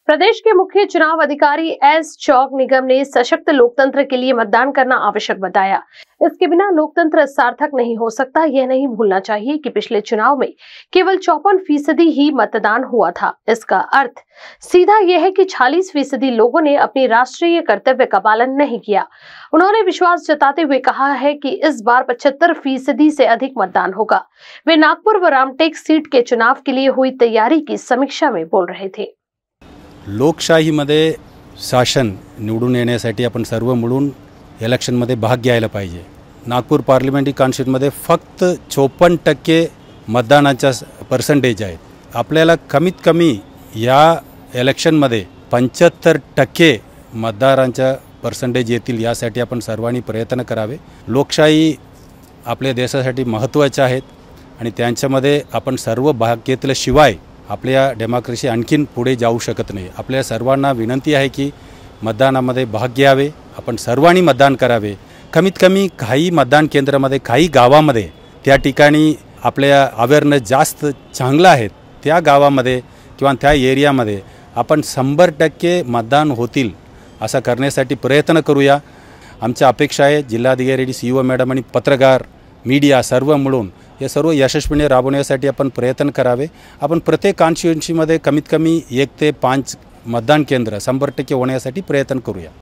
प्रदेश के मुख्य चुनाव अधिकारी एस चौक निगम ने सशक्त लोकतंत्र के लिए मतदान करना आवश्यक बताया। इसके बिना लोकतंत्र सार्थक नहीं हो सकता। यह नहीं भूलना चाहिए कि पिछले चुनाव में केवल 54% ही मतदान हुआ था। इसका अर्थ सीधा यह है कि 46% लोगों ने अपनी राष्ट्रीय कर्तव्य का पालन नहीं किया। उन्होंने विश्वास जताते हुए कहा है कि इस बार 75% से अधिक मतदान होगा। वे नागपुर व रामटेक सीट के चुनाव के लिए हुई तैयारी की समीक्षा में बोल रहे थे। लोकशाहीमध्ये शासन निवडून येण्यासाठी आपण सर्व मिळून इलेक्शनमध्ये भाग घ्यायला पाहिजे। नागपूर पार्लमेंटरी कॉन्स्टिट्यून्सीमध्ये फक्त 54% मतदानाचा पर्सेंटेज आहे। आपल्याला कमीत कमी या इलेक्शनमध्ये 75% मतदारांचा पर्सेंटेज येतील यासाठी आपण सर्वांनी प्रयत्न करावे। लोकशाही आपल्या देशासाठी महत्त्वाची आहे आणि त्यांच्यामध्ये आपण सर्व भाग घेतल्याशिवाय आपल्या डेमोक्रेसी आणखीन पुढे जाऊ शकत नाही। आपल्या सर्वांना विनंती आहे की मतदानामध्ये भाग घ्यावे, आपण सर्वांनी मतदान करावे। कमीत कमी काही मतदान केंद्रामध्ये काही गावामध्ये त्या ठिकाणी आपल्या अवेअरनेस जास्त चांगला आहे त्या गावामध्ये किंवा त्या एरियामध्ये आपण 100% मतदान होतील असा करण्यासाठी प्रयत्न करूया। आमची अपेक्षा आहे जिल्हाधिकारी सीईओ मॅडम आणि पत्रकार मीडिया सर्व मिळून हे सर्व यशस्वीपणे राबवण्यासाठी आपण प्रयत्न करावे। आपण प्रत्येक कॉन्स्टिट्युएन्सीमध्ये कमीत कमी 1 ते 5 मतदान केंद्र 100% होण्यासाठी प्रयत्न करूया।